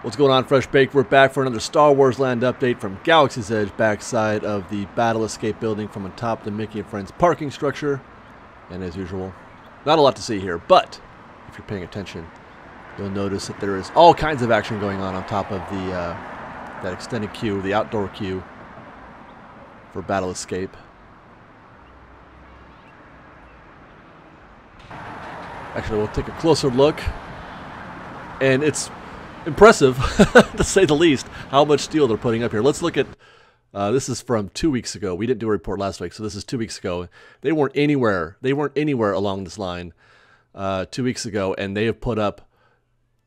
What's going on, Fresh Baked? We're back for another Star Wars Land update from Galaxy's Edge, backside of the Battle Escape building from atop the Mickey and Friends parking structure. And as usual, not a lot to see here, but if you're paying attention, you'll notice that there is all kinds of action going on top of the that extended queue, the outdoor queue for Battle Escape. Actually, we'll take a closer look, and it's impressive, to say the least, how much steel they're putting up here. Let's look at, this is from 2 weeks ago. We didn't do a report last week, so this is 2 weeks ago. They weren't anywhere along this line 2 weeks ago, and they have put up,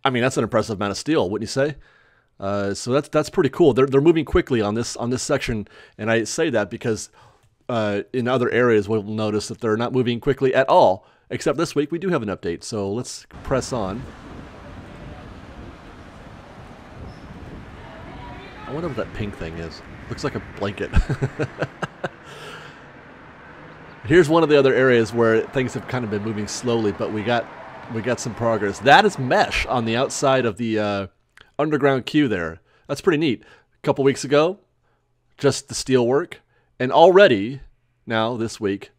I mean, that's an impressive amount of steel, wouldn't you say? So that's pretty cool. They're moving quickly on this section, and I say that because in other areas we'll notice that they're not moving quickly at all, except this week we do have an update. So let's press on. I wonder what that pink thing is. Looks like a blanket. Here's one of the other areas where things have kind of been moving slowly, but we got some progress. That is mesh on the outside of the underground queue there. That's pretty neat. A couple weeks ago, just the steel work, and already now this week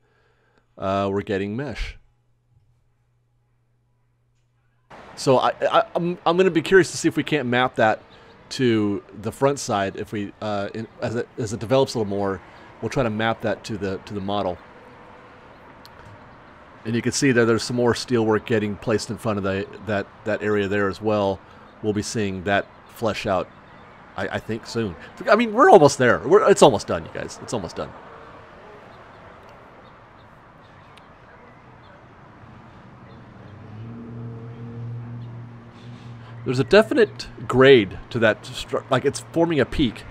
we're getting mesh. So I'm going to be curious to see if we can't map that to the front side. If we as it develops a little more, we'll try to map that to the model. And you can see that there's some more steel work getting placed in front of that area there as well. We'll be seeing that flesh out, I think, soon. I mean, we're almost there. It's almost done, you guys. It's almost done. There's a definite grade to that, like it's forming a peak.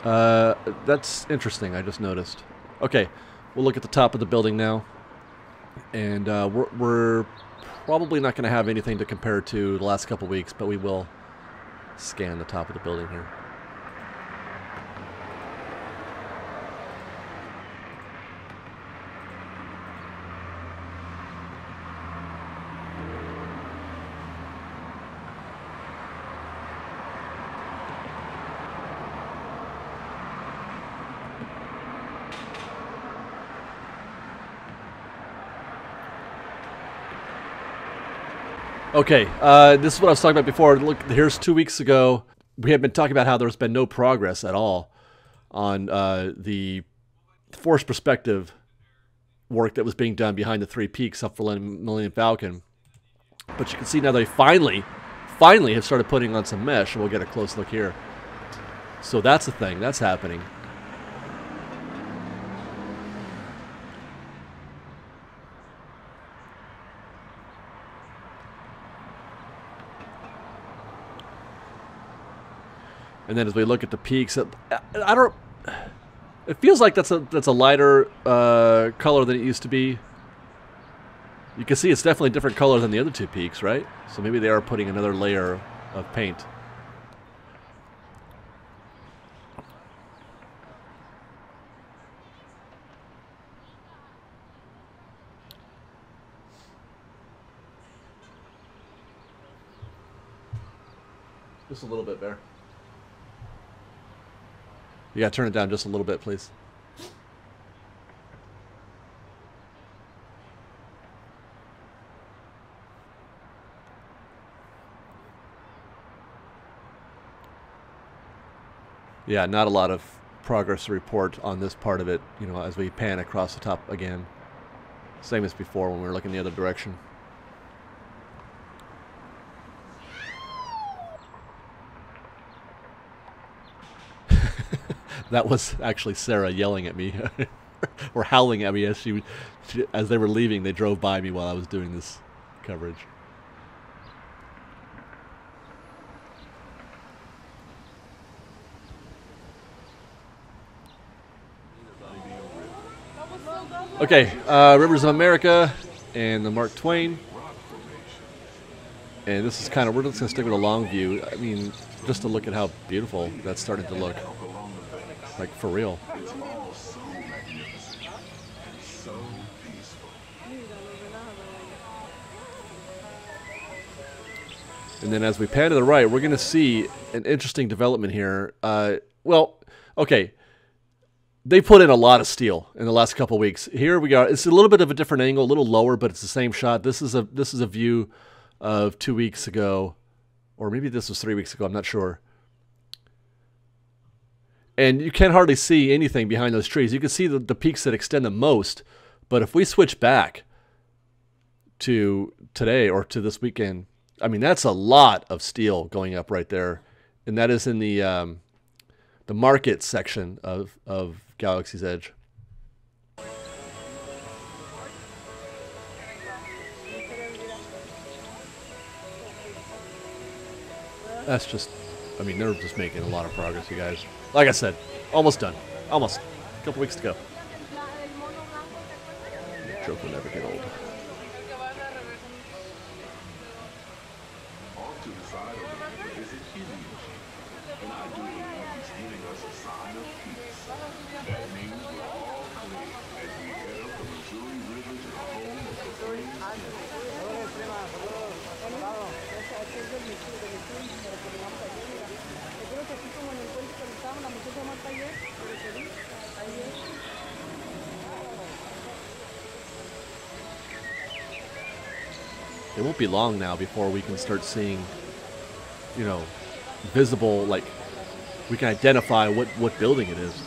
That's interesting, I just noticed. Okay, we'll look at the top of the building now. And we're probably not going to have anything to compare to the last couple weeks, but we will scan the top of the building here. Okay, this is what I was talking about before. Look, here's 2 weeks ago. We had been talking about how there's been no progress at all on the force perspective work that was being done behind the 3 peaks up for Millennium Falcon. But you can see now they finally have started putting on some mesh, and we'll get a close look here. So that's the thing. That's happening. And then as we look at the peaks, it feels like that's a lighter color than it used to be. You can see it's definitely a different color than the other 2 peaks, right? So maybe they are putting another layer of paint. Just a little bit, Bear. You gotta turn it down just a little bit, please. Yeah, not a lot of progress to report on this part of it, you know, as we pan across the top again. Same as before when we were looking the other direction. That was actually Sarah yelling at me, or howling at me as as they were leaving. They drove by me while I was doing this coverage. Okay, Rivers of America and the Mark Twain. And this is kind of, we're just going to stick with a long view. I mean, just to look at how beautiful that's starting to look. Like, for real. And then as we pan to the right, we're going to see an interesting development here. Well, okay. They put in a lot of steel in the last couple of weeks. Here we go. It's a little bit of a different angle, a little lower, but it's the same shot. This is a view of 2 weeks ago, or maybe this was 3 weeks ago. I'm not sure. And you can hardly see anything behind those trees. You can see the peaks that extend the most. But if we switch back to today or to this weekend, I mean, that's a lot of steel going up right there. And that is in the market section of Galaxy's Edge. That's just, I mean, they're just making a lot of progress, you guys. Like I said, almost done. Almost. A couple weeks to go. Joke will never get old. It won't be long now before we can start seeing, you know, visible, like, we can identify what building it is.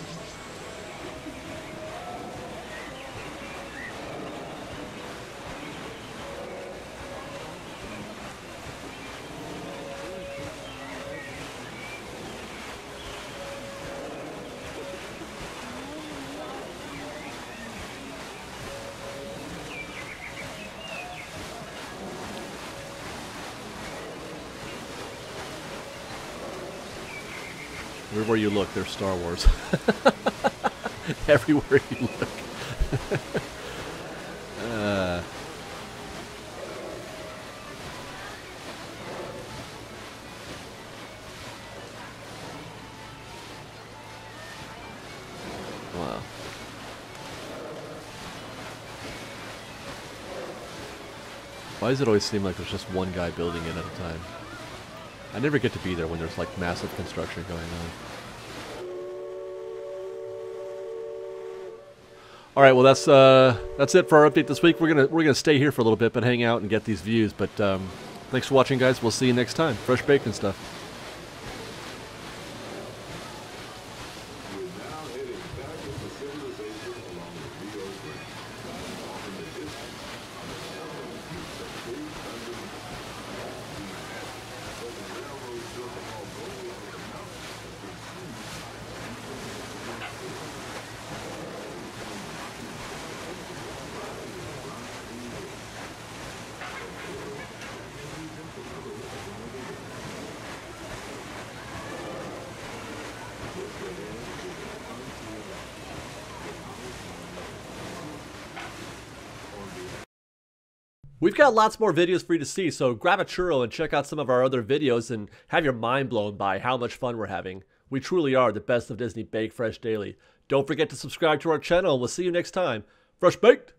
Everywhere you look, there's Star Wars. Everywhere you look. Wow. Why does it always seem like there's just one guy building it at a time? I never get to be there when there's like massive construction going on. All right, well that's it for our update this week. We're gonna stay here for a little bit, but hang out and get these views. But thanks for watching, guys. We'll see you next time. Fresh bacon stuff. We've got lots more videos for you to see, so grab a churro and check out some of our other videos and have your mind blown by how much fun we're having. We truly are the best of Disney Bake Fresh Daily. Don't forget to subscribe to our channel, and we'll see you next time. Fresh Baked!